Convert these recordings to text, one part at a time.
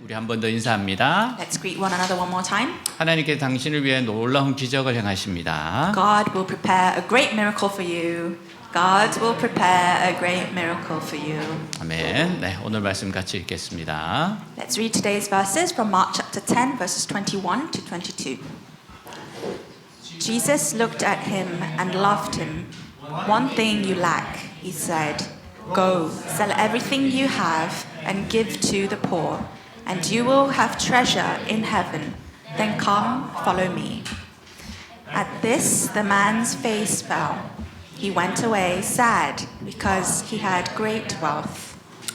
우리 한 번 더 인사합니다. Let's greet one another one more time. 하나님께서 당신을 위해 놀라운 기적을 행하십니다. God will prepare a great miracle for you. God will prepare a great miracle for you. 아멘. 네, 오늘 말씀 같이 읽겠습니다. Let's read today's verses from Mark chapter 10, verses 21 to 22. Jesus looked at him and loved him. One thing you lack, he said. Go, sell everything you have and give to the poor, and you will have treasure in heaven. Then come, follow me. At this, the man's face fell. He went away sad because he had great wealth.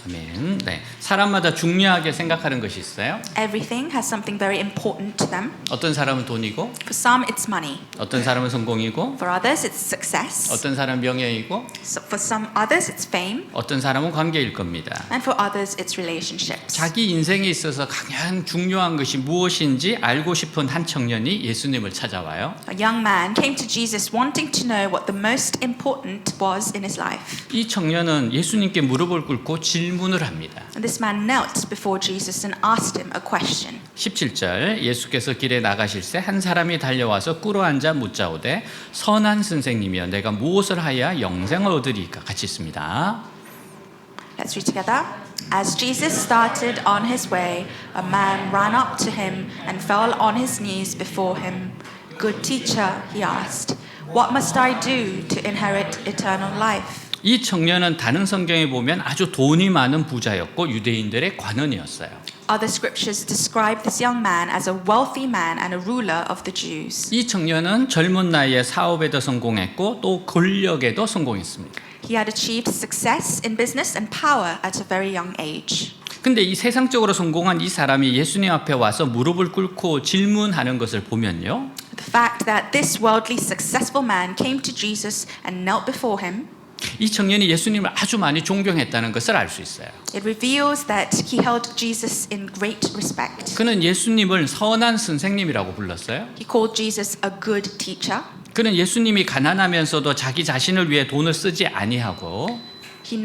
아멘. 네, 사람마다 중요하게 생각하는 것이 있어요. Everything has something very important to them. 어떤 사람은 돈이고, For some, it's money. 어떤 사람은 성공이고, For others, it's success. 어떤 사람은 명예이고, For some others, it's fame. 어떤 사람은 관계일 겁니다. And for others, it's relationships. 자기 인생에 있어서 가장 중요한 것이 무엇인지 알고 싶은 한 청년이 예수님을 찾아와요. A young man came to Jesus wanting to know what the most important was in his life. 이 청년은 예수님께 무릎을 꿇고 질문을 합니다. And this man knelt before Jesus and asked him a question. 17절 예수께서 길에 나가실새 한 사람이 달려와서 꿇어앉아 묻자오되 선한 선생님이여 내가 무엇을 하여야 영생을 얻으리까 같이 있습니다. Let's read together. As Jesus started on his way, a man ran up to him and fell on his knees before him. Good teacher, he asked, what must I do to inherit eternal life? 이 청년은 다른 성경에 보면 아주 돈이 많은 부자였고 유대인들의 관원이었어요. Other scriptures describe this young man as a wealthy man and a ruler of the Jews. 이 청년은 젊은 나이에 사업에도 성공했고 또 권력에도 성공했습니다. He had achieved success in business and power at a very young age. 근데 이 세상적으로 성공한 이 사람이 예수님 앞에 와서 무릎을 꿇고 질문하는 것을 보면요. The fact that this worldly successful man came to Jesus and knelt before him, 이 청년이 예수님을 아주 많이 존경했다는 것을 알 수 있어요. it reveals that he held Jesus in great respect. 그는 예수님을 선한 선생님이라고 불렀어요. He called Jesus a good teacher. 그는 예수님이 가난하면서도 자기 자신을 위해 돈을 쓰지 아니하고 He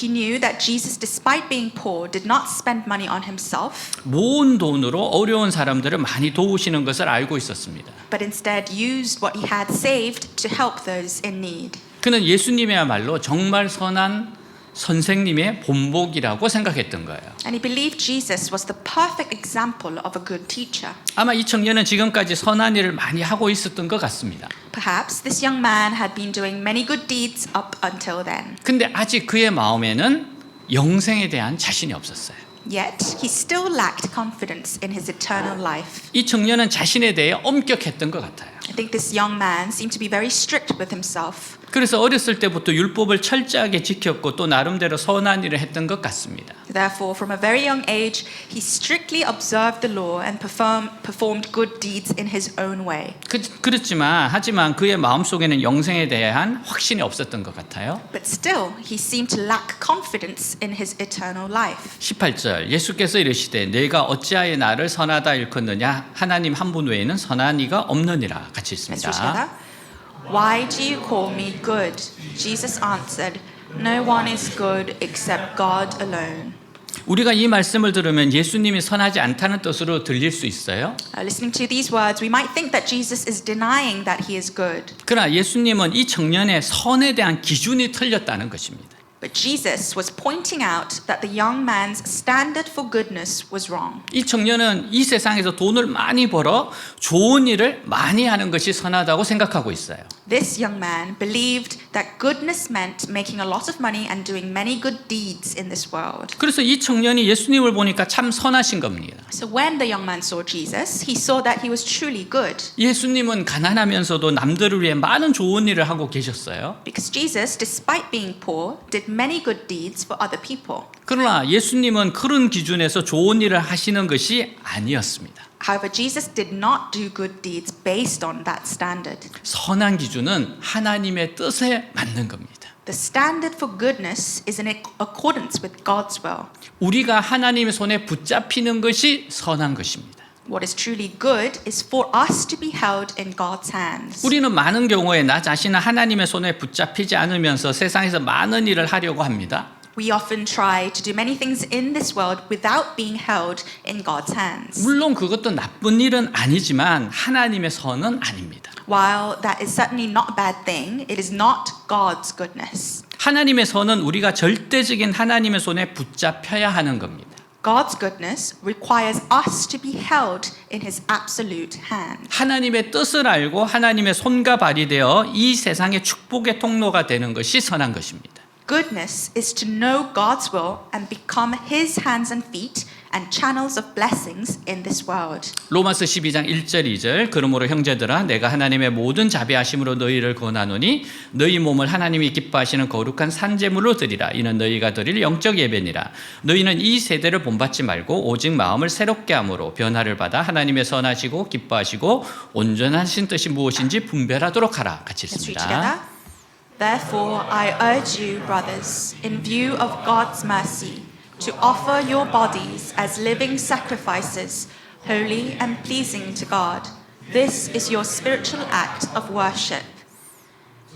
knew that Jesus, despite being poor, did not spend money on himself, 모은 돈으로 어려운 사람들을 많이 도우시는 것을 알고 있었습니다. but instead used what he had saved to help those in need. 그는 예수님이야말로 정말 선한 선생님의 본보기라고 생각했던 거예요. And he believed Jesus was the perfect example of a good teacher. 아마 이 청년은 지금까지 선한 일을 많이 하고 있었던 것 같습니다. Perhaps this young man had been doing many good deeds up until then. 근데 아직 그의 마음에는 영생에 대한 자신이 없었어요. Yet he still lacked confidence in his eternal life. 이 청년은 자신에 대해 엄격했던 것 같아요. I think this young man seemed to be very strict with himself. 그래서 어렸을 때부터 율법을 철저하게 지켰고 또 나름대로 선한 일을 했던 것 같습니다. Therefore, from a very young age, he strictly observed the law and performed good deeds in his own way. 하지만 그의 마음속에는 영생에 대한 확신이 없었던 것 같아요. But still, he seemed to lack confidence in his eternal life. 18절 예수께서 이르시되 내가 어찌하여 나를 선하다 일컫느냐 하나님 한 분 외에는 선한 이가 없느니라 같이 Let's read 있습니다. together. Why do you call me good? Jesus answered, No one is good except God alone. 우리가 이 말씀을 들으면 예수님이 선하지 않다는 뜻으로 들릴 수 있어요. Listening to these words, we might think that Jesus is denying that he is good. 그러나 예수님은 이 청년의 선에 대한 기준이 틀렸다는 것입니다. But Jesus was pointing out that the young man's standard for goodness was wrong. 이 청년은 이 세상에서 돈을 많이 벌어 좋은 일을 많이 하는 것이 선하다고 생각하고 있어요. This young man believed that goodness meant making a lot of money and doing many good deeds in this world. 그래서 이 청년이 예수님을 보니까 참 선하신 겁니다. So when the young man saw Jesus, he saw that he was truly good. 예수님은 가난하면서도 남들을 위해 많은 좋은 일을 하고 계셨어요. Because Jesus, despite being poor, did many good deeds for other people. 그러나 예수님은 그런 기준에서 좋은 일을 하시는 것이 아니었습니다. However, Jesus did not do good deeds based on that standard. 선한 기준은 하나님의 뜻에 맞는 겁니다. The standard for goodness is in accordance with God's will. 우리가 하나님의 손에 붙잡히는 것이 선한 것입니다. What is truly good is for us to be held in God's hands. 우리는 많은 경우에 나 자신은 하나님의 손에 붙잡히지 않으면서 세상에서 많은 일을 하려고 합니다. We often try to do many things in this world without being held in God's hands. 물론 그것도 나쁜 일은 아니지만 하나님의 선은 아닙니다. While that is certainly not a bad thing, it is not God's goodness. 하나님의 선은 우리가 절대적인 하나님의 손에 붙잡혀야 하는 겁니다. God's goodness requires us to be held in His absolute hand. 하나님의 뜻을 알고 하나님의 손과 발이 되어 이 세상의 축복의 통로가 되는 것이 선한 것입니다. Goodness is to know God's will and become His hands and feet and channels of blessings in this world. 로마서 12장 1절 2절 그러므로 형제들아 내가 하나님의 모든 자비하심으로 너희를 권하노니 너희 몸을 하나님이 기뻐하시는 거룩한 산제물로 드리라. 이는 너희가 드릴 영적 예배니라. 너희는 이 세대를 본받지 말고 오직 마음을 새롭게 함으로 변화를 받아 하나님의 선하시고 기뻐하시고 온전하신 뜻이 무엇인지 분별하도록 하라. 같이 Let's read 읽습니다. together. Therefore, I urge you, brothers, in view of God's mercy, to offer your bodies as living sacrifices, holy and pleasing to God. This is your spiritual act of worship.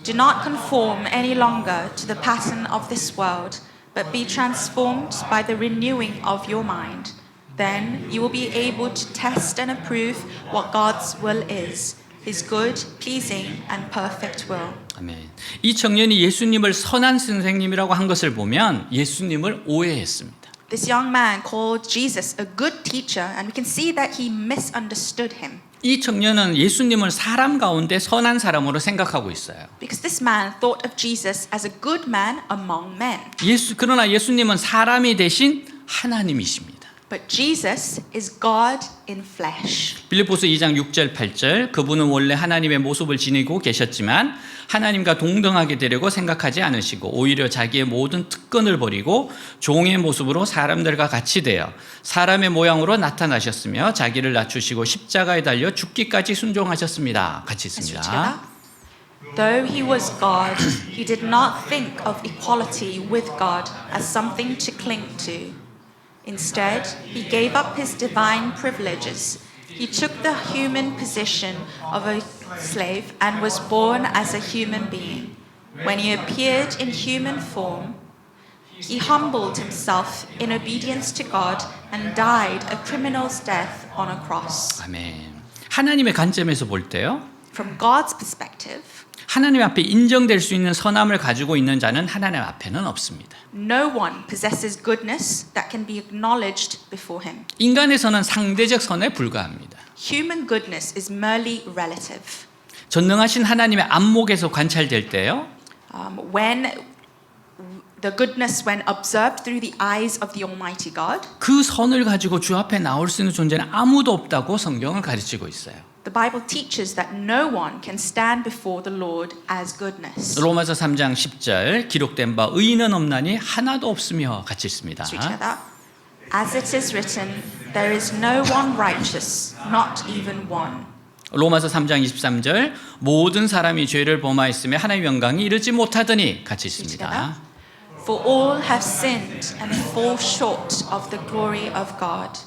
Do not conform any longer to the pattern of this world, but be transformed by the renewing of your mind. Then you will be able to test and approve what God's will is, His good, pleasing, and perfect will. 아멘. 이 청년이 예수님을 선한 선생님이라고 한 것을 보면 예수님을 오해했습니다. This young man called Jesus a good teacher, and we can see that he misunderstood him. 이 청년은 예수님을 사람 가운데 선한 사람으로 생각하고 있어요. Because this man thought of Jesus as a good man among men. 그러나 예수님은 사람이 대신 하나님이십니다. But Jesus is God in flesh. 빌립보서 2장 6절 8절 그분은 원래 하나님의 모습을 지니고 계셨지만 하나님과 동등하게 되려고 생각하지 않으시고 오히려 자기의 모든 특권을 버리고 종의 모습으로 사람들과 같이 되어 사람의 모양으로 나타나셨으며 자기를 낮추시고 십자가에 달려 죽기까지 순종하셨습니다. 같이 Let's read 있습니다. together. Though he was God, he did not think of equality with God as something to cling to. Instead, he gave up his divine privileges. He took the human position of a slave and was born as a human being. When he appeared in human form, he humbled himself in obedience to God and died a criminal's death on a cross. 아멘. 하나님의 관점에서 볼 때요. From God's perspective, 하나님 앞에 인정될 수 있는 선함을 가지고 있는 자는 하나님 앞에는 없습니다. no one possesses goodness that can be acknowledged before him. 인간에서는 상대적 선에 불과합니다. Human goodness is merely relative. 전능하신 하나님의 안목에서 관찰될 때요. When the goodness, when observed through the eyes of the Almighty God, 그 선을 가지고 주 앞에 나올 수 있는 존재는 아무도 없다고 성경을 가르치고 있어요. the Bible teaches that no one can stand before the Lord as goodness. 로마서 3장 10절 기록된 바 의인은 없나니 하나도 없으며 같이 있습니다. Let's read together. As it is written, there is no one righteous, not even one. 로마서 3장 23절 모든 사람이 죄를 범하였으며 하나님의 영광이 이르지 못하더니 같이 있습니다. For all have sinned and fall short of the glory of God.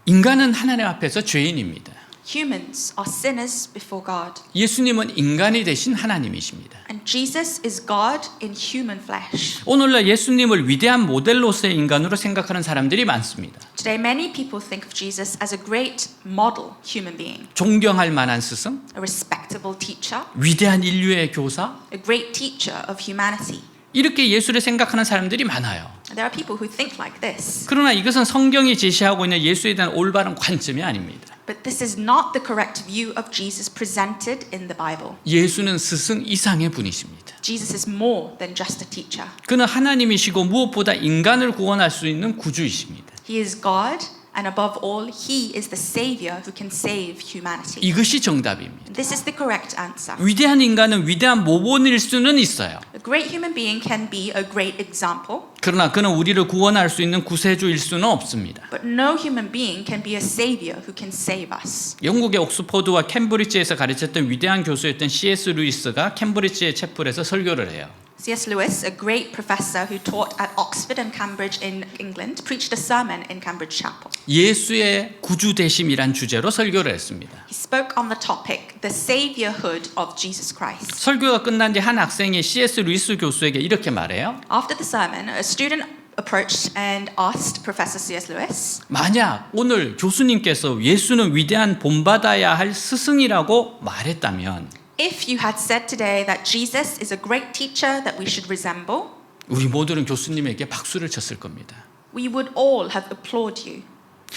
인간은 하나님 앞에서 죄인입니다. Humans are sinners before God. 예수님은 인간이 되신 하나님이십니다. And Jesus is God in human flesh. 오늘날 예수님을 위대한 모델로서의 인간으로 생각하는 사람들이 많습니다. Today, many people think of Jesus as a great model human being, 존경할 만한 스승, a respectable teacher, 위대한 인류의 교사, a great teacher of humanity. 이렇게 예수를 생각하는 사람들이 많아요. And there are people who think like this. 그러나 이것은 성경이 제시하고 있는 예수에 대한 올바른 관점이 아닙니다. But this is not the correct view of Jesus presented in the Bible. 예수는 스승 이상의 분이십니다. Jesus is more than just a teacher. 그는 하나님이시고 무엇보다 인간을 구원할 수 있는 구주이십니다. He is God, and above all, He is the Savior who can save humanity. 이것이 정답입니다. This is the correct answer. 위대한 인간은 위대한 모본일 수는 있어요. A great human being can be a great example, 그러나 그는 우리를 구원할 수 있는 구세주일 수는 없습니다. but no human being can be a Savior who can save us. 영국의 옥스퍼드와 캠브리지에서 가르쳤던 위대한 교수였던 C.S. 루이스가 캠브리지의 채플에서 설교를 해요. C.S. Lewis, a great professor who taught at Oxford and Cambridge in England, preached a sermon in Cambridge Chapel. 예수의 구주되심이란 주제로 설교를 했습니다. He spoke on the topic, the saviorhood of Jesus Christ. 설교가 끝난 뒤 한 학생이 C.S. 루이스 교수에게 이렇게 말해요. After the sermon, a student approached and asked Professor C.S. Lewis, 만약 오늘 교수님께서 예수는 위대한 본받아야 할 스승이라고 말했다면 if you had said today that Jesus is a great teacher that we should resemble, 우리 모두는 교수님에게 박수를 쳤을 겁니다. we would all have applauded you.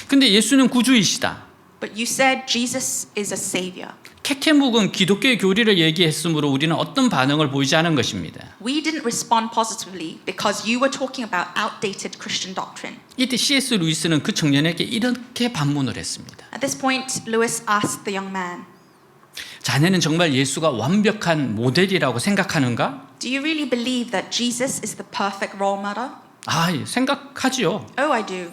근데 예수는 구주이시다. But you said Jesus is a savior. 캐케묵은 기독교의 교리를 얘기했으므로 우리는 어떤 반응을 보이지 않은 것입니다. We didn't respond positively because you were talking about outdated Christian doctrine. 이때 C.S. 루이스는 그 청년에게 이렇게 반문을 했습니다. At this point, Lewis asked the young man, 자네는 정말 예수가 완벽한 모델이라고 생각하는가? do you really believe that Jesus is the perfect role model? 생각하지요. Oh, I do.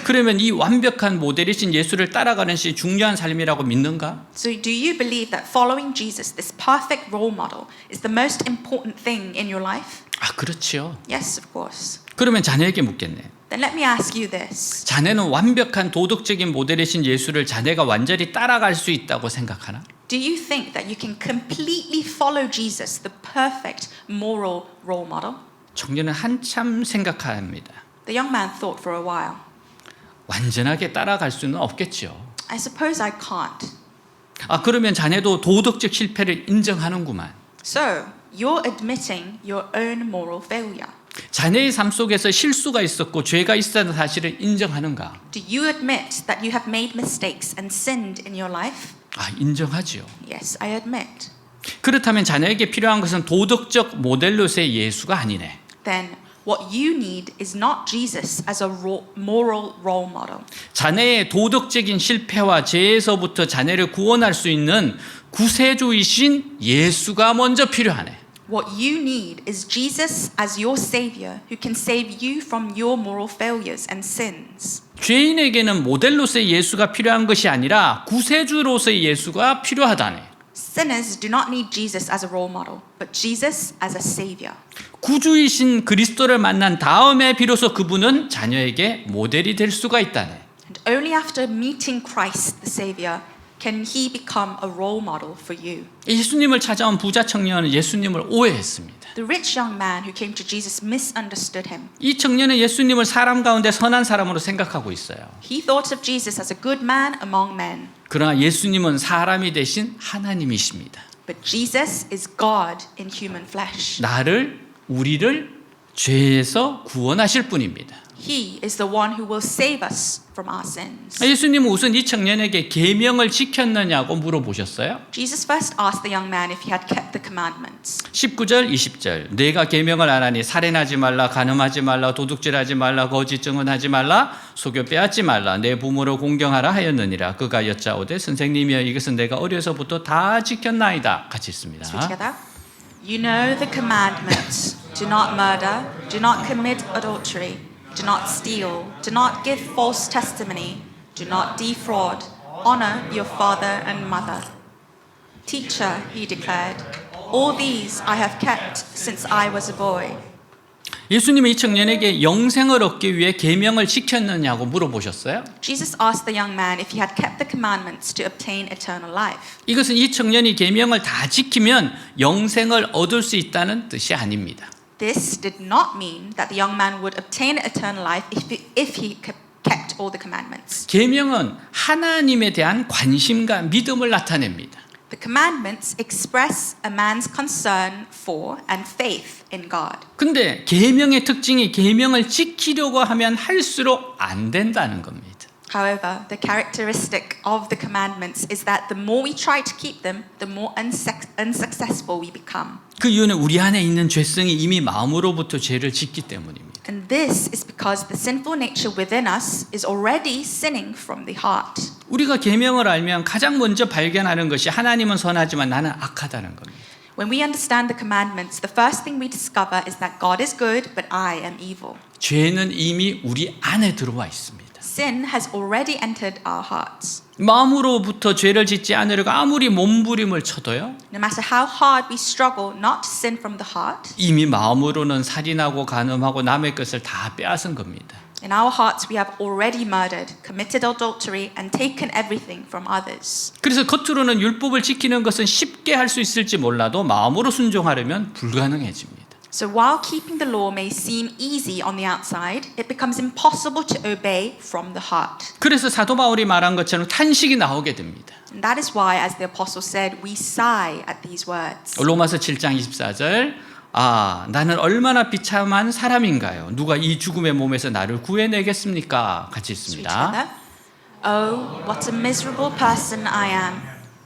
그러면 이 완벽한 모델이신 예수를 따라가는 것이 중요한 삶이라고 믿는가? So do you believe that following Jesus, this perfect role model, is the most important thing in your life? 그렇지요. Yes, of course. 그러면 자네에게 묻겠네. Then let me ask you this. 자네는 완벽한 도덕적인 모델이신 예수를 자네가 완전히 따라갈 수 있다고 생각하나? Do you think that you can completely follow Jesus, the perfect moral role model? 청년은 한참 생각합니다. The young man thought for a while. 완전하게 따라갈 수는 없겠죠. I suppose I can't. 그러면 자네도 도덕적 실패를 인정하는구만. So, you're admitting your own moral failure. 자네의 삶 속에서 실수가 있었고 죄가 있었다는 사실을 인정하는가? Do you admit that you have made mistakes and sinned in your life? 인정하지요. Yes, I admit. 그렇다면 자네에게 필요한 것은 도덕적 모델로서의 예수가 아니네. Then what you need is not Jesus as a moral role model. 자네의 도덕적인 실패와 죄에서부터 자네를 구원할 수 있는 구세주이신 예수가 먼저 필요하네. What you need is Jesus as your savior who can save you from your moral failures and sins. 죄인에게는 모델로서의 예수가 필요한 것이 아니라 구세주로서의 예수가 필요하다네. Sinners do not need Jesus as a role model, but Jesus as a savior. 구주이신 그리스도를 만난 다음에 비로소 그분은 자녀에게 모델이 될 수가 있다네. And only after meeting Christ the savior can he become a role model for you. 예수님을 찾아온 부자 청년은 예수님을 오해했습니다. The rich young man who came to Jesus misunderstood him. 이 청년은 예수님을 사람 가운데 선한 사람으로 생각하고 있어요. He thought of Jesus as a good man among men. 그러나 예수님은 사람이 되신 하나님이십니다. But Jesus is God in human flesh. 우리를 죄에서 구원하실 분입니다. He is the one who will save us from our sins. 예수님은 우선 이 청년에게 계명을 지켰느냐고 물어보셨어요. Jesus first asked the young man if he had kept the commandments. 19절 20절 내가 계명을 안 하니 살인하지 말라 간음하지 말라 도둑질하지 말라 거짓 증언하지 말라 소교 빼앗지 말라 내 부모를 공경하라 하였느니라 그가 여짜오되 선생님이여 이것은 내가 어려서부터 다 지켰나이다. 같이 있습니다. Let's read together. You know the commandments. Do not murder. Do not commit adultery. Do not steal. Do not give false testimony. Do not defraud. Honor your father and mother. Teacher, he declared, all these I have kept since I was a boy. 예수님이 이 청년에게 영생을 얻기 위해 계명을 지켰느냐고 물어보셨어요. Jesus asked the young man if he had kept the commandments to obtain eternal life. 이것은 이 청년이 계명을 다 지키면 영생을 얻을 수 있다는 뜻이 아닙니다. This did not mean that the young man would obtain eternal life if he kept all the commandments. 계명은 하나님에 대한 관심과 믿음을 나타냅니다. The commandments express a man's concern for and faith in God. 근데 계명의 특징이 계명을 지키려고 하면 할수록 안 된다는 겁니다. However, the characteristic of the commandments is that the more we try to keep them, the more unsuccessful we become. 그 이유는 우리 안에 있는 죄성이 이미 마음으로부터 죄를 짓기 때문입니다. And this is because the sinful nature within us is already sinning from the heart. 우리가 계명을 알면 가장 먼저 발견하는 것이 하나님은 선하지만 나는 악하다는 겁니다. When we understand the commandments, the first thing we discover is that God is good, but I am evil. 죄는 이미 우리 안에 들어와 있습니다. sin has already entered our hearts. 마음으로부터 죄를 짓지 않으려고 아무리 몸부림을 쳐도요. No matter how hard we struggle not to sin from the heart, 이미 마음으로는 살인하고 간음하고 남의 것을 다 빼앗은 겁니다. in our hearts we have already murdered, committed adultery, and taken everything from others. 그래서 겉으로는 율법을 지키는 것은 쉽게 할 수 있을지 몰라도 마음으로 순종하려면 불가능해집니다. So while keeping the law may seem easy on the outside, it becomes impossible to obey from the heart. 그래서 사도 바울이 말한 것처럼 탄식이 나오게 됩니다. And that is why, as the apostle said, we sigh at these words. 로마서 7장 24절 나는 얼마나 비참한 사람인가요? 누가 이 죽음의 몸에서 나를 구해내겠습니까? 같이 Read 읽습니다. together. Oh, what a miserable person I am.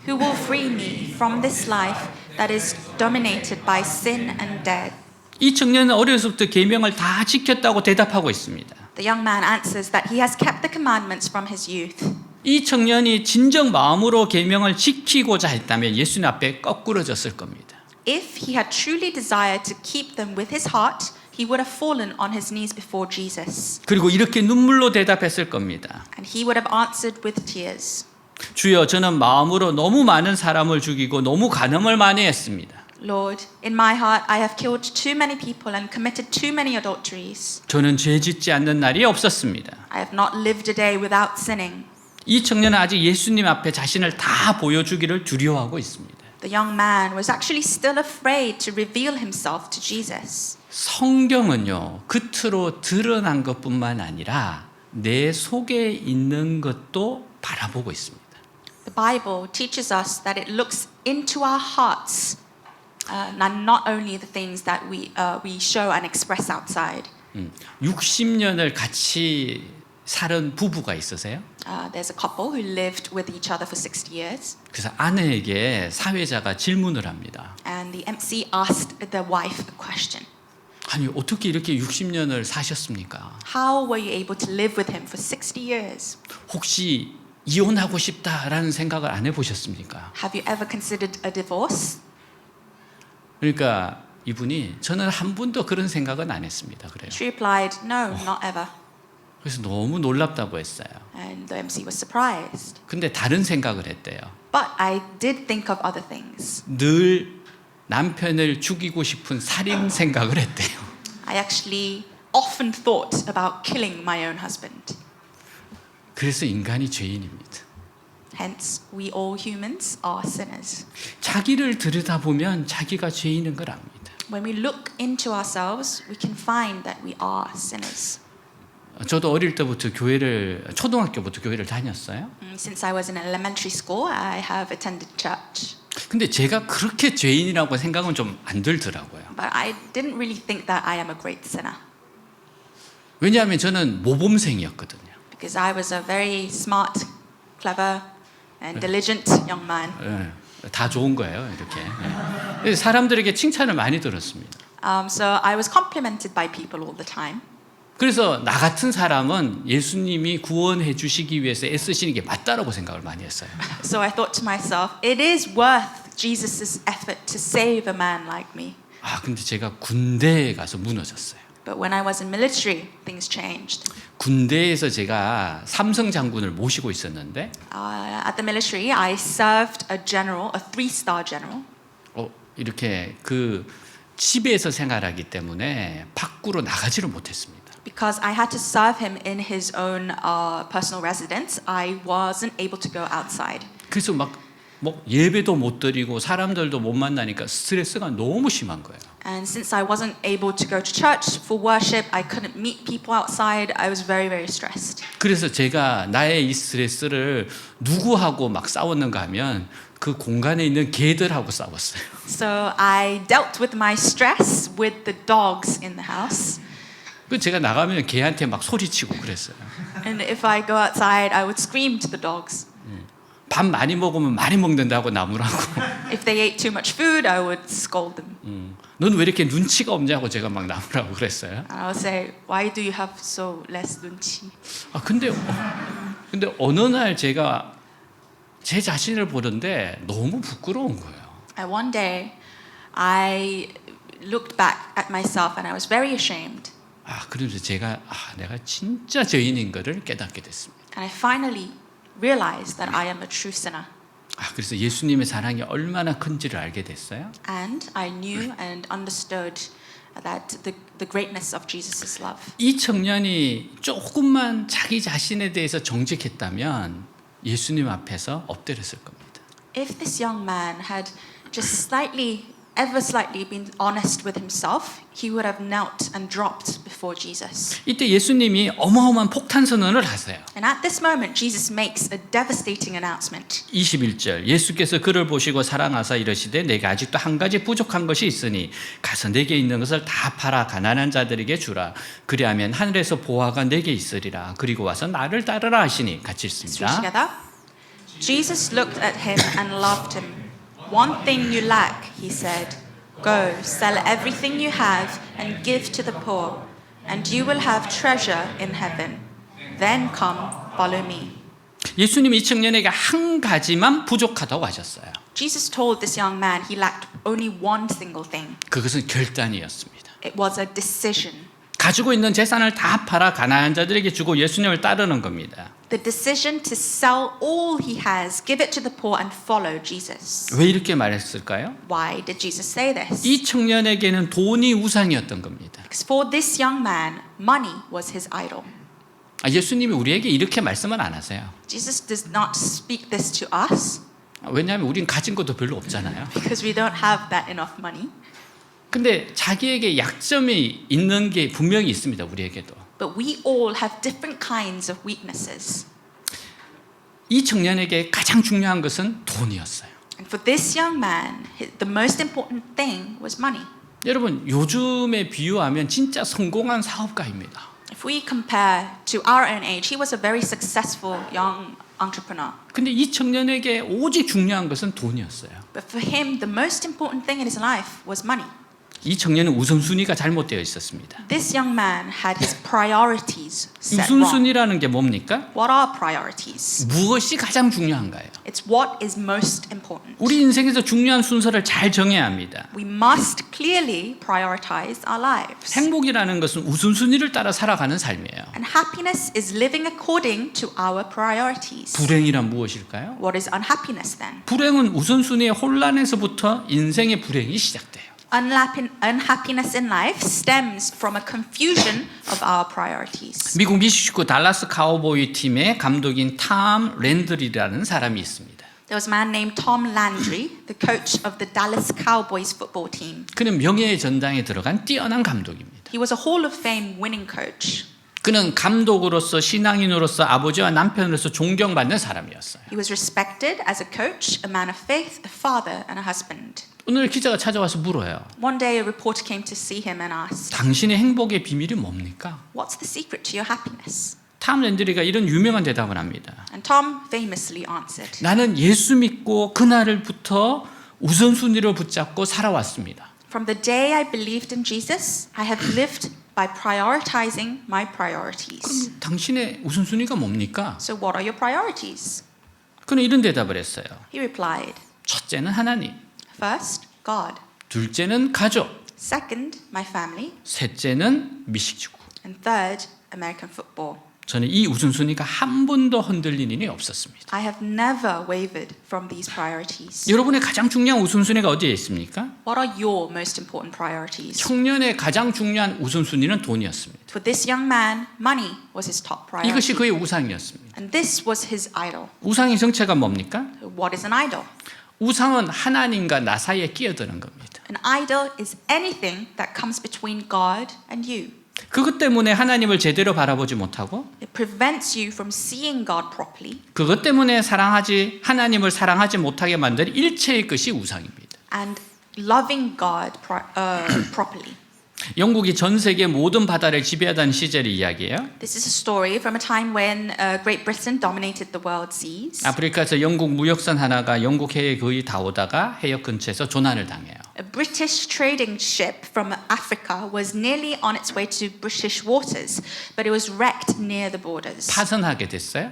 Who will free me from this life that is dominated by sin and death? 이 청년은 어려서부터 계명을 다 지켰다고 대답하고 있습니다. The young man answers that he has kept the commandments from his youth. 이 청년이 진정 마음으로 계명을 지키고자 했다면 예수님 앞에 거꾸러졌을 겁니다. If he had truly desired to keep them with his heart, he would have fallen on his knees before Jesus. 그리고 이렇게 눈물로 대답했을 겁니다. And he would have answered with tears. 주여, 저는 마음으로 너무 많은 사람을 죽이고 너무 간음을 많이 했습니다. Lord, in my heart I have killed too many people and committed too many adulteries. 저는 죄 짓지 않는 날이 없었습니다. I have not lived a day without sinning. 이 청년은 아직 예수님 앞에 자신을 다 보여주기를 두려워하고 있습니다. The young man was actually still afraid to reveal himself to Jesus. 성경은요, 겉으로 드러난 것뿐만 아니라 내 속에 있는 것도 바라보고 있습니다. The Bible teaches us that it looks into our hearts, and not only the things that we show and express outside. 60년을 같이 살은 부부가 있으세요? There's a couple who lived with each other for 60 years, 그래서 아내에게 사회자가 질문을 합니다. and the MC asked the wife a question. 아니, 어떻게 이렇게 60년을 사셨습니까? How were you able to live with him for 60 years? 혹시 이혼하고 싶다라는 생각을 안 해보셨습니까? Have you ever considered a divorce? 그러니까 이분이 저는 한 번도 그런 생각은 안 했습니다. 그래요. She replied, no, not ever. 그래서 너무 놀랍다고 했어요. And the MC was surprised. 근데 다른 생각을 했대요. But I did think of other things. 늘 남편을 죽이고 싶은 살인 생각을 했대요. I actually often thought about killing my own husband. 그래서 인간이 죄인입니다. Hence, we all humans are sinners. 자기를 들여다보면 자기가 죄인인 걸 압니다. When we look into ourselves, we can find that we are sinners. 저도 어릴 때부터 초등학교부터 교회를 다녔어요. Since I was in elementary school, I have attended church. 근데 제가 그렇게 죄인이라고 생각은 좀 안 들더라고요. But I didn't really think that I am a great sinner. 왜냐하면 저는 모범생이었거든요. Because I was a very smart, clever, and diligent young man. 다 좋은 거예요, 이렇게. 사람들에게 칭찬을 많이 들었습니다. So I was complimented by people all the time. 그래서 나 같은 사람은 예수님이 구원해 주시기 위해서 애쓰시는 게 맞다라고 생각을 많이 했어요. So I thought to myself, it is worth Jesus' effort to save a man like me. 근데 제가 군대에 가서 무너졌어요. But when I was in military, things changed. 군대에서 제가 삼성 장군을 모시고 있었는데 At the military, I served a general, a 3-star general. 이렇게 그 집에서 생활하기 때문에 밖으로 나가지를 못했습니다. Because I had to serve him in his own personal residence, I wasn't able to go outside. 그래서 막 예배도 못 드리고 사람들도 못 만나니까 스트레스가 너무 심한 거예요. And since I wasn't able to go to church for worship, I couldn't meet people outside. I was very, very stressed. 그래서 제가 나의 이 스트레스를 누구하고 막 싸웠는가 하면 그 공간에 있는 개들하고 싸웠어요. So I dealt with my stress with the dogs in the house. 그 제가 나가면 개한테 막 소리치고 그랬어요. And if I go outside, I would scream to the dogs. 밥 많이 먹으면 많이 먹는다고 나무라고. If they ate too much food, I would scold them. 넌 왜 이렇게 눈치가 없냐고 제가 막 나무라고 그랬어요. And I would say, why do you have so less 눈치? 근데 어느 날 제가 제 자신을 보는데 너무 부끄러운 거예요. And one day, I looked back at myself and I was very ashamed. 그러면서 제가 내가 진짜 죄인인 것을 깨닫게 됐습니다. And I finally realized that I am a true sinner. 그래서 예수님의 사랑이 얼마나 큰지를 알게 됐어요. And I knew and understood that the greatness of Jesus' love. 이 청년이 조금만 자기 자신에 대해서 정직했다면 예수님 앞에서 엎드렸을 겁니다. If this young man had just ever slightly been honest with himself, he would have knelt and dropped before Jesus. 이때 예수님이 어마어마한 폭탄 선언을 하세요. And at this moment, Jesus makes a devastating announcement. 21절 예수께서 그를 보시고 사랑하사 이르시되 내게 아직도 한 가지 부족한 것이 있으니 가서 내게 있는 것을 다 팔아 가난한 자들에게 주라. 그리하면 하늘에서 보화가 내게 있으리라. 그리고 와서 나를 따르라 하시니 같이 Let's read 읽습니다. together. Jesus looked at him and loved him. One thing you lack, he said. Go, sell everything you have and give to the poor, and you will have treasure in heaven. Then come, follow me. 예수님이 이 청년에게 한 가지만 부족하다고 하셨어요. Jesus told this young man he lacked only one single thing. 그것은 결단이었습니다. It was a decision. 가지고 있는 재산을 다 팔아 가난한 자들에게 주고 예수님을 따르는 겁니다. The decision to sell all he has, give it to the poor, and follow Jesus. 왜 이렇게 말했을까요? Why did Jesus say this? 이 청년에게는 돈이 우상이었던 겁니다. Because for this young man, money was his idol. 예수님이 우리에게 이렇게 말씀은 안 하세요. Jesus does not speak this to us 왜냐하면 우린 가진 것도 별로 없잖아요. because we don't have that enough money. 근데 자기에게 약점이 있는 게 분명히 있습니다. 우리에게도. But we all have different kinds of weaknesses. 이 청년에게 가장 중요한 것은 돈이었어요. And for this young man, the most important thing was money. 여러분, 요즘에 비유하면 진짜 성공한 사업가입니다. If we compare to our own age, he was a very successful young entrepreneur. 근데 이 청년에게 오직 중요한 것은 돈이었어요. But for him, the most important thing in his life was money. 이 청년은 우선순위가 잘못되어 있었습니다. This young man had his priorities set wrong. 우선순위라는 게 뭡니까? What are priorities? 무엇이 가장 중요한가요? It's what is most important. 우리 인생에서 중요한 순서를 잘 정해야 합니다. We must clearly prioritize our lives. 행복이라는 것은 우선순위를 따라 살아가는 삶이에요. And happiness is living according to our priorities. 불행이란 무엇일까요? What is unhappiness then? 불행은 우선순위의 혼란에서부터 인생의 불행이 시작돼요. Unhappiness in life stems from a confusion of our priorities. 미국 미시시구 달라스 카우보이 팀의 감독인 탐 랜드리라는 사람이 있습니다. There was a man named Tom Landry, the coach of the Dallas Cowboys football team. 그는 명예의 전당에 들어간 뛰어난 감독입니다. He was a Hall of Fame winning coach. 그는 감독으로서 신앙인으로서 아버지와 남편으로서 존경받는 사람이었어요. He was respected as a coach, a man of faith, a father, and a husband. 오늘 기자가 찾아와서 물어요. One day a reporter came to see him and asked, 당신의 행복의 비밀이 뭡니까? "What's the secret to your happiness?" 탐 랜드리가 이런 유명한 대답을 합니다. And Tom famously answered, 나는 예수 믿고 그날부터 우선순위를 붙잡고 살아왔습니다. "From the day I believed in Jesus, I have lived by prioritizing my priorities." 그럼 당신의 우선순위가 뭡니까? So what are your priorities? 그는 이런 대답을 했어요. He replied, 첫째는 하나님, "First, God. 둘째는 가족, Second, my family. 셋째는 미식축구. And third, American football." 저는 이 우선순위가 한 번도 흔들린 일이 없었습니다. I have never wavered from these priorities. 여러분의 가장 중요한 우선순위가 어디에 있습니까? What are your most important priorities? 청년의 가장 중요한 우선순위는 돈이었습니다. For this young man, money was his top priority. 이것이 그의 우상이었습니다. And this was his idol. 우상의 정체가 뭡니까? What is an idol? 우상은 하나님과 나 사이에 끼어드는 겁니다. An idol is anything that comes between God and you. 그것 때문에 하나님을 제대로 바라보지 못하고 It prevents you from seeing God properly. 그것 때문에 하나님을 사랑하지 못하게 만든 일체의 것이 우상입니다. And loving God properly. 영국이 전 세계 모든 바다를 지배하던 시절의 이야기예요. This is a story from a time when Great Britain dominated the world seas. 아프리카에서 영국 무역선 하나가 영국 해에 거의 다 오다가 해역 근처에서 조난을 당해요. A British trading ship from Africa was nearly on its way to British waters, but it was wrecked near the borders. 파선하게 됐어요.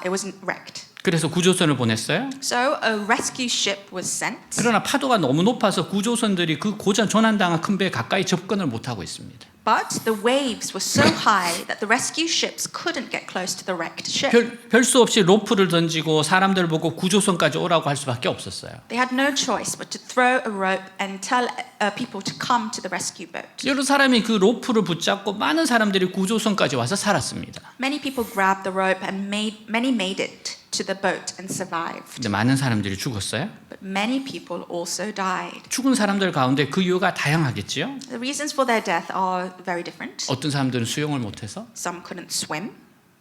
It wasn't wrecked. 그래서 구조선을 보냈어요. So a rescue ship was sent. 그러나 파도가 너무 높아서 구조선들이 그 조난당한 큰 배에 가까이 접근을 못하고 있습니다. But the waves were so high that the rescue ships couldn't get close to the wrecked ship. 별 수 없이 로프를 던지고 사람들 보고 구조선까지 오라고 할 수밖에 없었어요. They had no choice but to throw a rope and tell people to come to the rescue boat. 여러 사람이 그 로프를 붙잡고 많은 사람들이 구조선까지 와서 살았습니다. Many people grabbed the rope and many made it to the boat and survived. 근데 많은 사람들이 죽었어요. But many people also died. 죽은 사람들 가운데 그 이유가 다양하겠지요. The reasons for their death are very different. 어떤 사람들은 수영을 못해서, Some couldn't swim.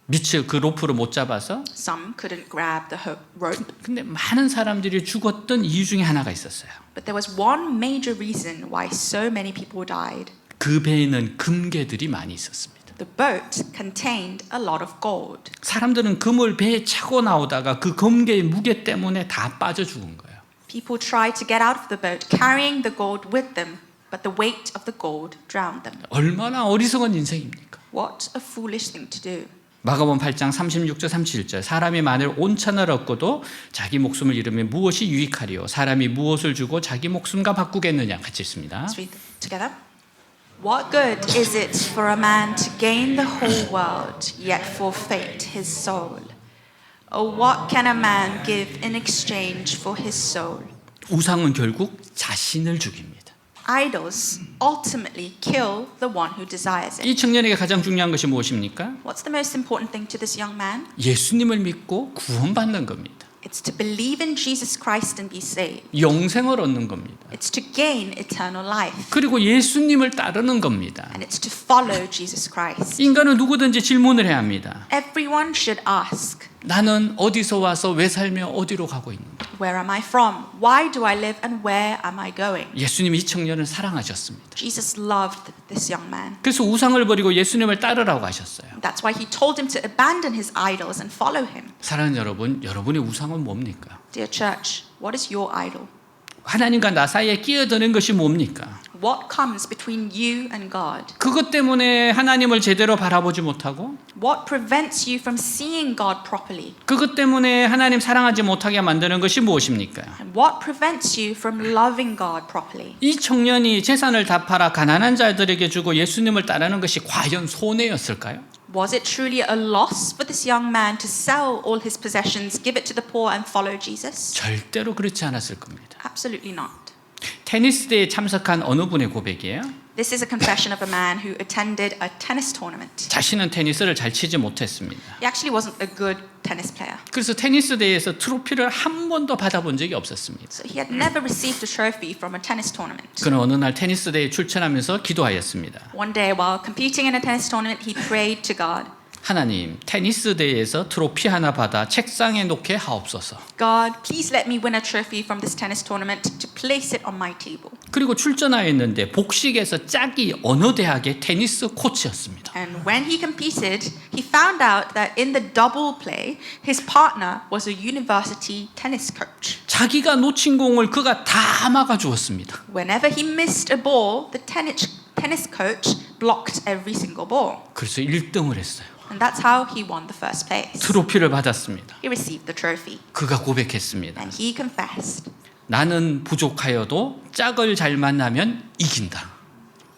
미처 그 로프를 못 잡아서. Some couldn't grab the rope. 근데 많은 사람들이 죽었던 이유 중에 하나가 있었어요. But there was one major reason why so many people died. 그 배에는 금괴들이 많이 있었습니다. The boat contained a lot of gold. 사람들은 금을 배에 차고 나오다가 그 금괴의 무게 때문에 다 빠져 죽은 거예요. People tried to get out of the boat carrying the gold with them, but the weight of the gold drowned them. 얼마나 어리석은 인생입니까? What a foolish thing to do. 마가복음 8장 36절 37절 사람이 만일 온천을 얻고도 자기 목숨을 잃으면 무엇이 유익하리요? 사람이 무엇을 주고 자기 목숨과 바꾸겠느냐? 같이 있습니다. Let's read together. What good is it for a man to gain the whole world, yet forfeit his soul? Or what can a man give in exchange for his soul? 우상은 결국 자신을 죽입니다. Idols ultimately kill the one who desires it. 이 청년에게 가장 중요한 것이 무엇입니까? What's the most important thing to this young man? 예수님을 믿고 구원받는 겁니다. It's to believe in Jesus Christ and be saved. 영생을 얻는 겁니다. It's to gain eternal life. 그리고 예수님을 따르는 겁니다. And it's to follow Jesus Christ. 인간은 누구든지 질문을 해야 합니다. Everyone should ask, 나는 어디서 와서 왜 살며 어디로 가고 있는가? where am I from? Why do I live and where am I going? 예수님이 이 청년을 사랑하셨습니다. Jesus loved this young man. 그래서 우상을 버리고 예수님을 따르라고 하셨어요. That's why he told him to abandon his idols and follow him. 사랑하는 여러분, 여러분의 우상은 뭡니까? Dear church, what is your idol? 하나님과 나 사이에 끼어드는 것이 뭡니까? What comes between you and God? 그것 때문에 하나님을 제대로 바라보지 못하고 What prevents you from seeing God properly? 그것 때문에 하나님 사랑하지 못하게 만드는 것이 무엇입니까? And what prevents you from loving God properly? 이 청년이 재산을 다 팔아 가난한 자들에게 주고 예수님을 따르는 것이 과연 손해였을까요? Was it truly a loss for this young man to sell all his possessions, give it to the poor and follow Jesus? 절대로 그렇지 않았을 겁니다. Absolutely not. 테니스 대회에 참석한 어느 분의 고백이에요? This is a confession of a man who attended a tennis tournament. 자신은 테니스를 잘 치지 못했습니다. He actually wasn't a good tennis player. 그래서 테니스 대회에서 트로피를 한 번도 받아본 적이 없었습니다. So he had never received a trophy from a tennis tournament. 그는 어느 날 테니스 대회에 출전하면서 기도하였습니다. One day while competing in a tennis tournament, he prayed to God. 하나님, 테니스 대회에서 트로피 하나 받아 책상에 놓게 하옵소서. God, please let me win a trophy from this tennis tournament to place it on my table. 그리고 출전하였는데 복식에서 짝이 어느 대학의 테니스 코치였습니다. And when he competed, he found out that in the double play, his partner was a university tennis coach. 자기가 놓친 공을 그가 다 막아 주었습니다. Whenever he missed a ball, the tennis coach blocked every single ball. 그래서 1등을 했어요. And that's how he won the first place. 트로피를 받았습니다. He received the trophy. 그가 고백했습니다. And he confessed, 나는 부족하여도 짝을 잘 만나면 이긴다.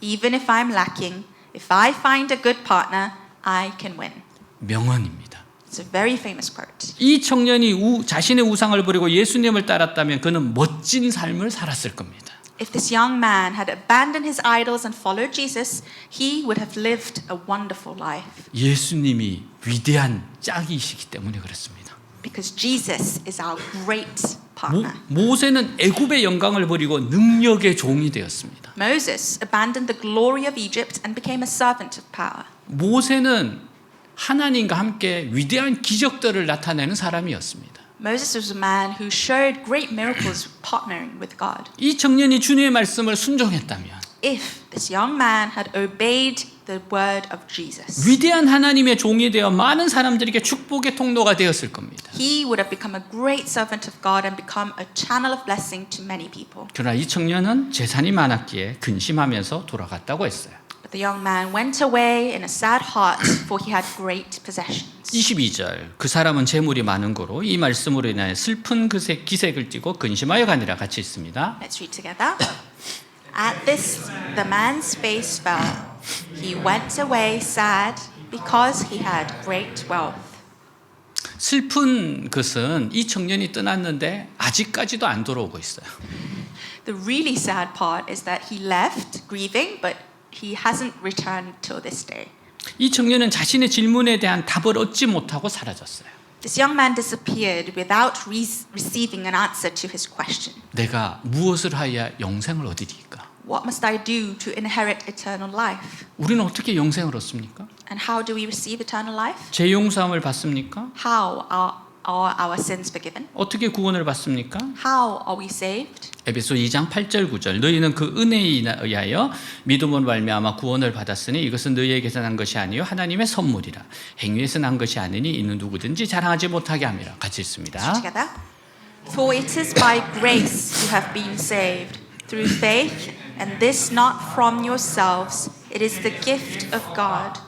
even if I'm lacking, if I find a good partner, I can win. 명언입니다. It's a very famous quote. 이 청년이 자신의 우상을 버리고 예수님을 따랐다면 그는 멋진 삶을 살았을 겁니다. If this young man had abandoned his idols and followed Jesus, he would have lived a wonderful life. 예수님이 위대한 짝이시기 때문에 그렇습니다. Because Jesus is our great partner. 모세는 애굽의 영광을 버리고 능력의 종이 되었습니다. Moses abandoned the glory of Egypt and became a servant of power. 모세는 하나님과 함께 위대한 기적들을 나타내는 사람이었습니다. Moses was a man who showed great miracles partnering with God. 이 청년이 주님의 말씀을 순종했다면 If this young man had obeyed the word of Jesus, 위대한 하나님의 종이 되어 많은 사람들에게 축복의 통로가 되었을 겁니다. he would have become a great servant of God and become a channel of blessing to many people. 그러나 이 청년은 재산이 많았기에 근심하면서 돌아갔다고 했어요. But the young man went away in a sad heart, for he had great possessions. 22절 그 사람은 재물이 많은 거로 이 말씀으로 인하여 슬픈 기색을 띠고 근심하여 가니라 같이 있습니다. Let's read together. At this, the man's face fell, He went away sad because he had great wealth. 슬픈 것은 이 청년이 떠났는데 아직까지도 안 돌아오고 있어요. The really sad part is that he left grieving, but he hasn't returned till this day. 이 청년은 자신의 질문에 대한 답을 얻지 못하고 사라졌어요. This young man disappeared without receiving an answer to his question. 내가 무엇을 하여야 영생을 얻으리까? What must I do to inherit eternal life? 우리는 어떻게 영생을 얻습니까? And how do we receive eternal life? 죄 용서함을 받습니까? How are our sins forgiven? 어떻게 구원을 받습니까? How are we saved? 에베소 2장 8절 9절 너희는 그 은혜에 의하여 믿음으로 말미암아 구원을 받았으니 이것은 너희에게서 난 것이 아니요 하나님의 선물이라 행위에서 난 것이 아니니 이는 누구든지 자랑하지 못하게 함이라. 같이 읽습니다. Together. For it is by grace you have been saved through faith, and this not from yourselves. It is the gift of God,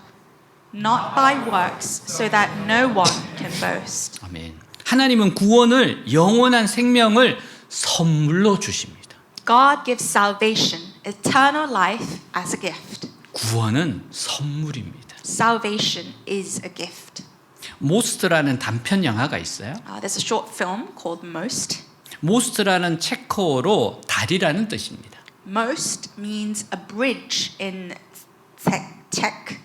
not by works, so that no one can boast. 아멘. 하나님은 구원을 영원한 생명을 선물로 주십니다. God gives salvation, eternal life as a gift. 구원은 선물입니다. Salvation is a gift. 모스트라는 단편 영화가 있어요. There's a short film called Most. 모스트라는 체코어로 다리라는 뜻입니다. Most means a bridge in Czech.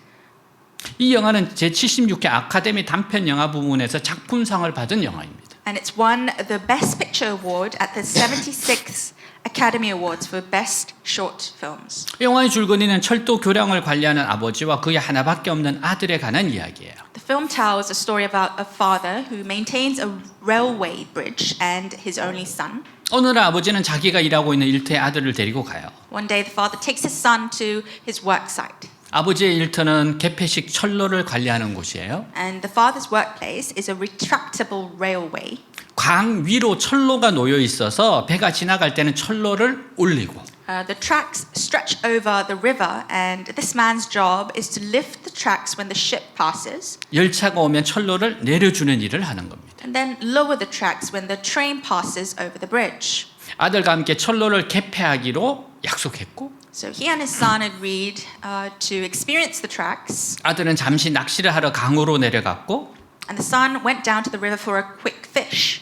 이 영화는 제76회 아카데미 단편 영화 부문에서 작품상을 받은 영화입니다. And it's won the Best Picture Award at the 76th Academy Awards for Best Short Films. 영화의 줄거리는 철도 교량을 관리하는 아버지와 그의 하나밖에 없는 아들에 관한 이야기예요. The film tells a story about a father who maintains a railway bridge and his only son. 어느 날 아버지는 자기가 일하고 있는 일터에 아들을 데리고 가요. One day the father takes his son to his work site. 아버지의 일터는 개폐식 철로를 관리하는 곳이에요. And the father's workplace is a retractable railway. 강 위로 철로가 놓여 있어서 배가 지나갈 때는 철로를 올리고 The tracks stretch over the river, and this man's job is to lift the tracks when the ship passes, 열차가 오면 철로를 내려주는 일을 하는 겁니다. and then lower the tracks when the train passes over the bridge. 아들과 함께 철로를 개폐하기로 약속했고 So he and his son agreed to experience the tracks, 아들은 잠시 낚시를 하러 강으로 내려갔고 and the son went down to the river for a quick fish,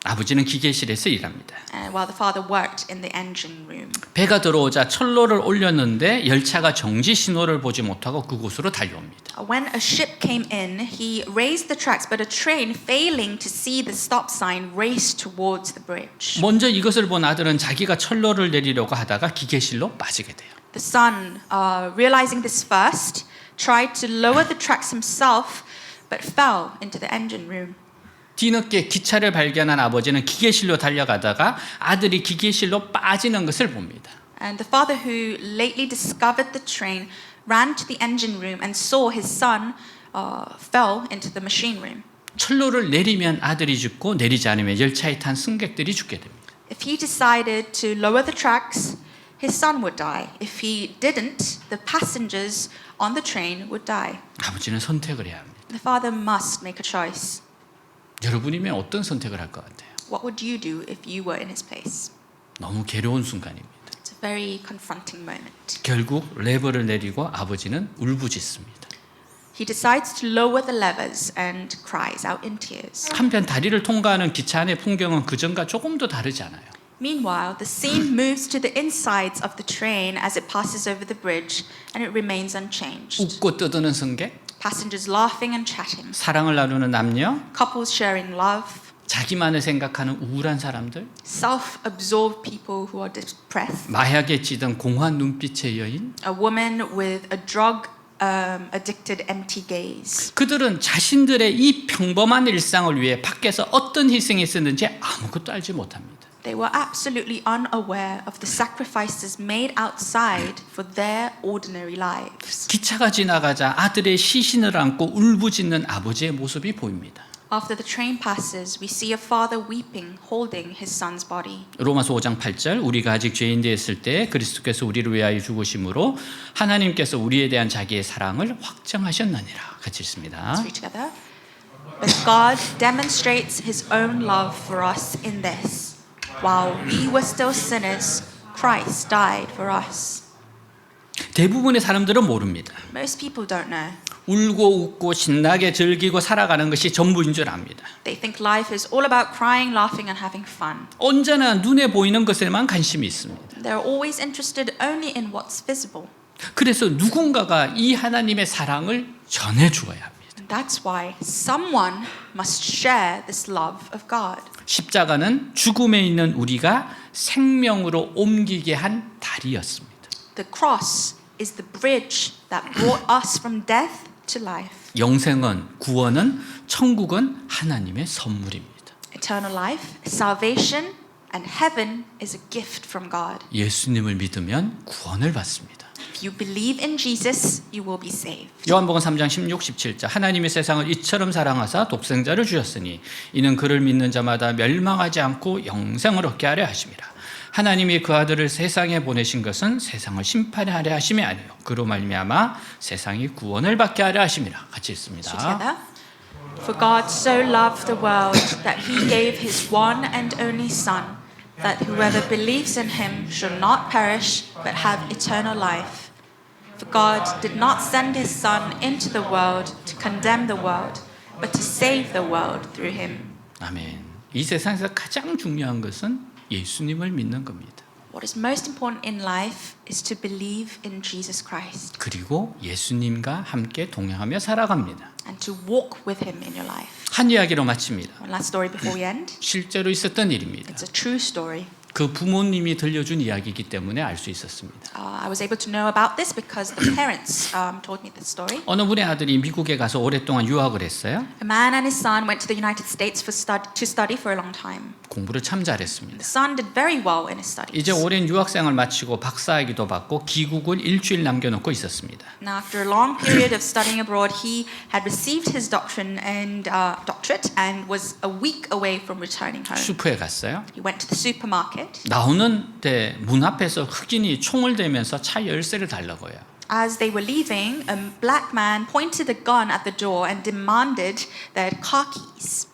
아버지는 기계실에서 일합니다. while the father worked in the engine room. 배가 들어오자 철로를 올렸는데 열차가 정지 신호를 보지 못하고 그곳으로 달려옵니다. When a ship came in, he raised the tracks, but a train, failing to see the stop sign, raced towards the bridge. 먼저 이것을 본 아들은 자기가 철로를 내리려고 하다가 기계실로 빠지게 돼요. The son, realizing this first, tried to lower the tracks himself, but fell into the engine room. 뒤늦게 기차를 발견한 아버지는 기계실로 달려가다가 아들이 기계실로 빠지는 것을 봅니다. And the father, who lately discovered the train, ran to the engine room and saw his son fell into the machine room. 철로를 내리면 아들이 죽고 내리지 않으면 열차에 탄 승객들이 죽게 됩니다. If he decided to lower the tracks, his son would die. If he didn't, the passengers on the train would die. 아버지는 선택을 해야 합니다. The father must make a choice. 여러분이면 어떤 선택을 할 것 같아요? What would you do if you were in his place? 너무 괴로운 순간입니다. It's a very confronting moment. 결국 레버를 내리고 아버지는 울부짖습니다. He decides to lower the levers and cries out in tears. 한편 다리를 통과하는 기차 안의 풍경은 그전과 조금 더 다르지 않아요. Meanwhile, the scene moves to the insides of the train as it passes over the bridge, and it remains unchanged. 웃고 떠드는 승객, Passengers laughing and chatting, 사랑을 나누는 남녀, couples sharing love, 자기만을 생각하는 우울한 사람들, self-absorbed people who are depressed, 마약에 찌든 공허한 눈빛의 여인. a woman with a drug addicted empty gaze. 그들은 자신들의 이 평범한 일상을 위해 밖에서 어떤 희생이 있었는지 아무것도 알지 못합니다. They were absolutely unaware of the sacrifices made outside for their ordinary lives. 기차가 지나가자 아들의 시신을 안고 울부짖는 아버지의 모습이 보입니다. After the train passes, we see a father weeping, holding his son's body. 로마서 5장 8절 우리가 아직 죄인 되었을 때 그리스도께서 우리를 위하여 죽으심으로 하나님께서 우리에 대한 자기의 사랑을 확정하셨느니라. 같이 읽습니다. Let's read together. But God demonstrates his own love for us in this. While we were still sinners, Christ died for us. 대부분의 사람들은 모릅니다. Most people don't know. 울고 웃고 신나게 즐기고 살아가는 것이 전부인 줄 압니다. They think life is all about crying, laughing, and having fun. 언제나 눈에 보이는 것에만 관심이 있습니다. They're always interested only in what's visible. 그래서 누군가가 이 하나님의 사랑을 전해주어야 합니다. And that's why someone must share this love of God. 십자가는 죽음에 있는 우리가 생명으로 옮기게 한 다리였습니다. The cross is the bridge that brought us from death to life. 영생은, 구원은, 천국은 하나님의 선물입니다. Eternal life, salvation, and heaven is a gift from God. 예수님을 믿으면 구원을 받습니다. If you believe in Jesus, you will be saved. 요한복음 3장 16, 17절 하나님이 세상을 이처럼 사랑하사 독생자를 주셨으니 이는 그를 믿는 자마다 멸망하지 않고 영생을 얻게 하려 하심이라. 하나님이 그 아들을 세상에 보내신 것은 세상을 심판하려 하심이 아니요 그로 말미암아 세상이 구원을 받게 하려 하심이라. 같이 읽습니다. Together. For God so loved the world that he gave his one and only Son, that whoever believes in him shall not perish but have eternal life. For God did not send his Son into the world to condemn the world, but to save the world through him. 아멘. 이 세상에서 가장 중요한 것은 예수님을 믿는 겁니다. What is most important in life is to believe in Jesus Christ 그리고 예수님과 함께 동행하며 살아갑니다. and to walk with him in your life. 한 이야기로 마칩니다. One last story before we end. 실제로 있었던 일입니다. It's a true story. 그 부모님이 들려준 이야기이기 때문에 알 수 있었습니다. I was able to know about this because the parents told me this story. 어느 분의 아들이 미국에 가서 오랫동안 유학을 했어요. A man and his son went to the United States to study for a long time. 공부를 참 잘했습니다. The son did very well in his studies. 이제 오랜 유학생을 마치고 박사학위도 받고 귀국을 일주일 남겨놓고 있었습니다. Now, after a long period of studying abroad, he had received his doctorate and was a week away from returning home. 슈퍼에 갔어요. He went to the supermarket. 나오는데 문 앞에서 흑인이 총을 대면서 차 열쇠를 달라고요. As they were leaving, a black man pointed a gun at the door and demanded their car keys.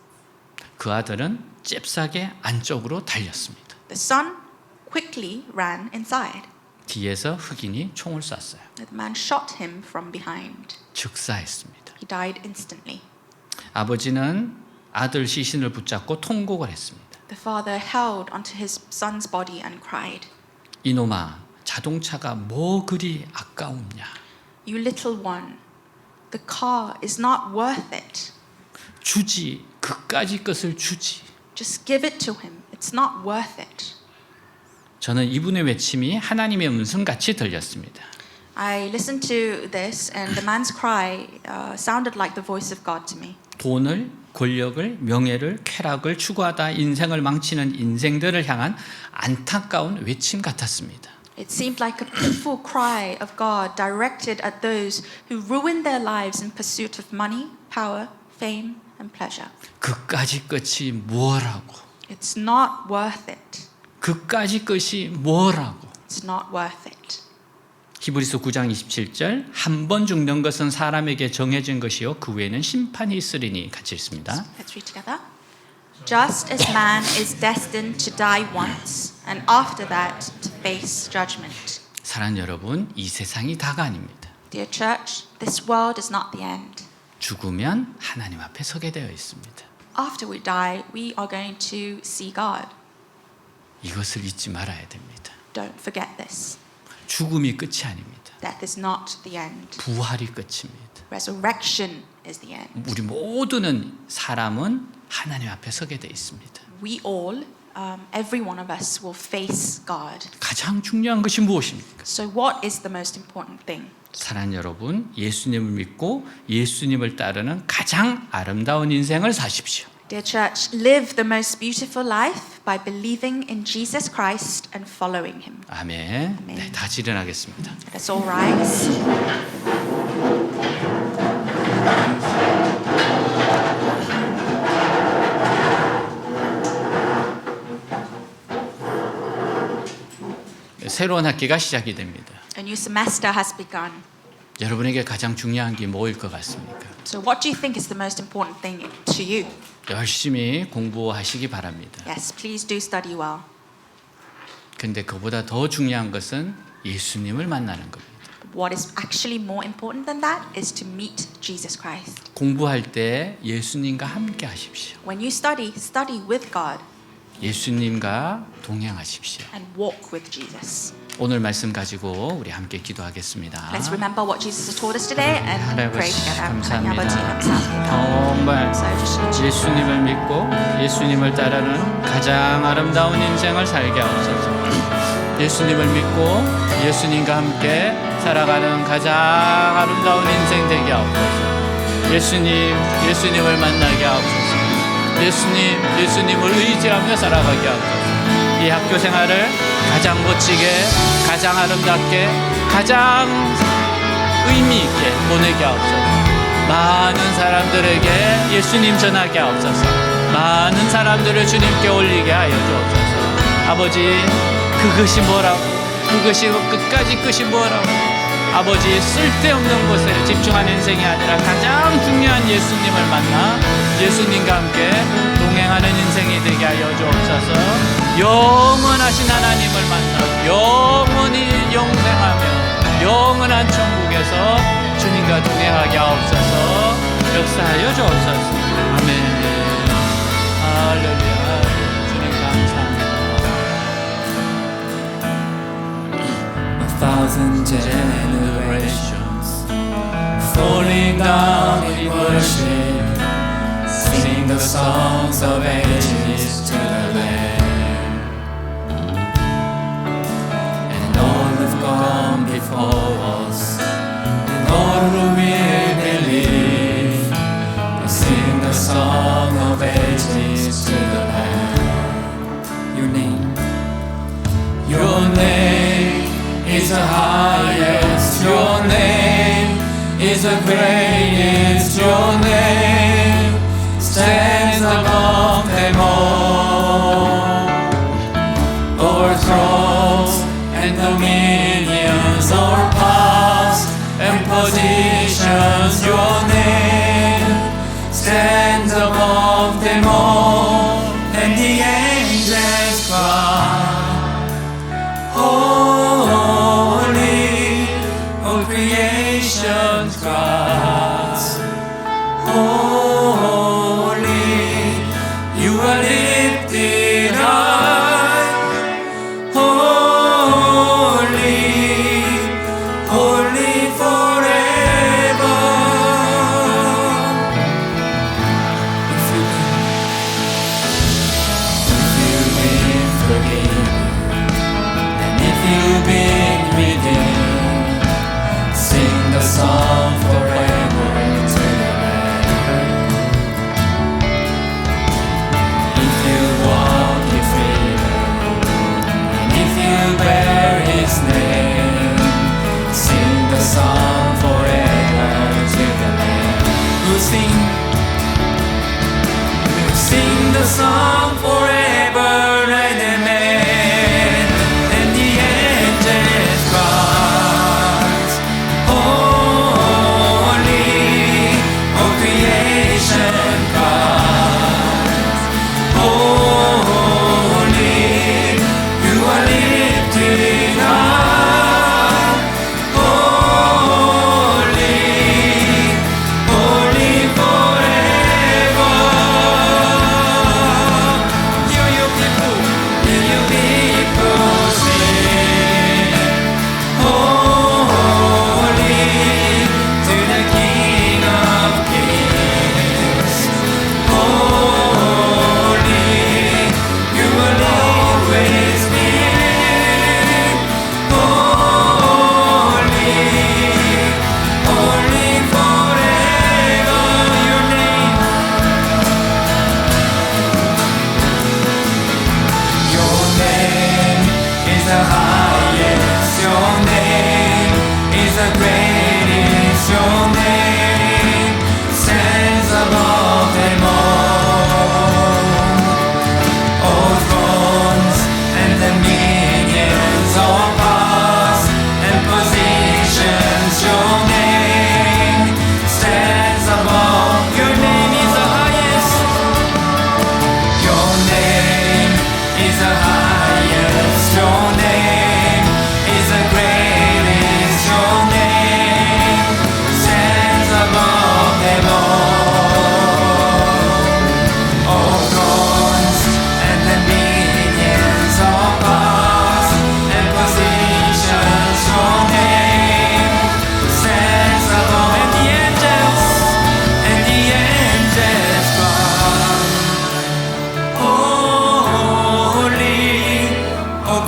그 아들은 잽싸게 안쪽으로 달렸습니다. The son quickly ran inside. 뒤에서 흑인이 총을 쐈어요. The man shot him from behind. 즉사했습니다. He died instantly. 아버지는 아들 시신을 붙잡고 통곡을 했습니다. The father held onto his son's body and cried, 이놈아, 자동차가 뭐 그리 아까웠냐? "You little one, the car is not worth it. 주지, 그까지 것을 주지. Just give it to him. It's not worth it." 저는 이분의 외침이 하나님의 음성같이 들렸습니다. I listened to this, and the man's cry sounded like the voice of God to me. 돈을, 권력을, 명예를, 쾌락을 추구하다 인생을 망치는 인생들을 향한 안타까운 외침 같았습니다. It seemed like a pitiful cry of God directed at those who ruined their lives in pursuit of money, power, fame, and pleasure. 그까지 것이 뭐라고? It's not worth it. 그까지 것이 뭐라고? It's not worth it. 히브리서 9장 27절 한 번 죽는 것은 사람에게 정해진 것이요 그 외에는 심판이 있으리니. 같이 읽습니다. Let's read together. Just as man is destined to die once, and after that to face judgment. 사랑하는 여러분, 이 세상이 다가 아닙니다. Dear church, this world is not the end. 죽으면 하나님 앞에 서게 되어 있습니다. After we die, we are going to see God. 이것을 잊지 말아야 됩니다. Don't forget this. 죽음이 끝이 아닙니다. Death is not the end. 부활이 끝입니다. Resurrection is the end. 우리 모두는 사람은 하나님 앞에 서게 되어 있습니다. We all, every one of us will face God. 가장 중요한 것이 무엇입니까? So what is the most important thing? 사랑하는 여러분, 예수님을 믿고 예수님을 따르는 가장 아름다운 인생을 사십시오. Dear church, live the most beautiful life by believing in Jesus Christ and following him. 아멘. 네, 다시 일어나겠습니다. Let us all rise. 새로운 학기가 시작이 됩니다. A new semester has begun. 여러분에게 가장 중요한 게 뭐일 것 같습니까? So what do you think is the most important thing to you? 열심히 공부하시기 바랍니다. Yes, please do study well. 근데 그보다 더 중요한 것은 예수님을 만나는 겁니다. what is actually more important than that is to meet Jesus Christ. 공부할 때 예수님과 함께 하십시오. When you study, study with God 예수님과 동행하십시오. and walk with Jesus. 오늘 말씀 가지고 우리 함께 기도하겠습니다. Let's remember what Jesus has taught us today and pray 할아버지 together. 감사합니다. 아버지 감사합니다. 정말 So just 예수님을 믿고 예수님을 따르는 가장 아름다운 인생을 살게 하옵소서. 예수님을 믿고 예수님과 함께 살아가는 가장 아름다운 인생 되게 하옵소서. 예수님을 만나게 하옵소서. 예수님을 의지하며 살아가게 하옵소서. 이 학교 생활을 가장 멋지게, 가장 아름답게, 가장 의미 있게 보내게 하옵소서. 많은 사람들에게 예수님 전하게 하옵소서. 많은 사람들을 주님께 올리게 하여 주옵소서. 아버지, 그것이 뭐라고? 그것이 끝까지 끝이 뭐라고? 아버지, 쓸데없는 곳에 집중하는 인생이 아니라 가장 중요한 예수님을 만나 예수님과 함께 동행하는 인생이 되게 하여 주옵소서. 영원하신 하나님을 만나 영원히 영생하며 영원한 천국에서 주님과 동행하게 하옵소서. 역사하여 주옵소서. 아멘. 할렐루야. 주님 감사합니다. A thousand generations falling down in worship, sing the songs of ages to the Lamb. And all have gone before us, and all who will believe, will sing the song of ages to the Lamb. Your name is the highest, your name is the greatest, your name stands above them all. O'er thrones and dominions, o'er powers and positions, your name stands above them all. And the angels cry, holy, all creation cries, holy, you are lifted high, holy, holy forever. If you've been forgiven, and if you've been redeemed, sing the song forever to the Lamb. If you walk in freedom, and if you bear His name, sing the song forever to the Lamb. We'll sing the song forever and amen. And the angels cries, holy, all creation cries, holy, you are lifted high, holy, holy forever.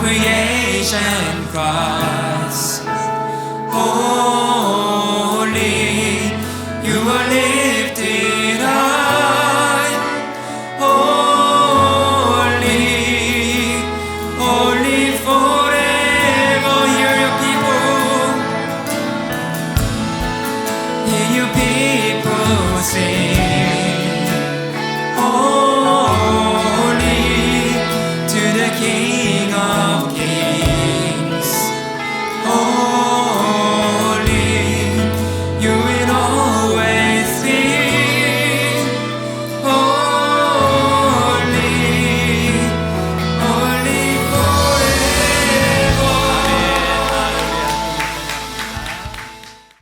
creation cries, holy, you are lifted high, holy, holy forever. Hear your people, hear your people sing.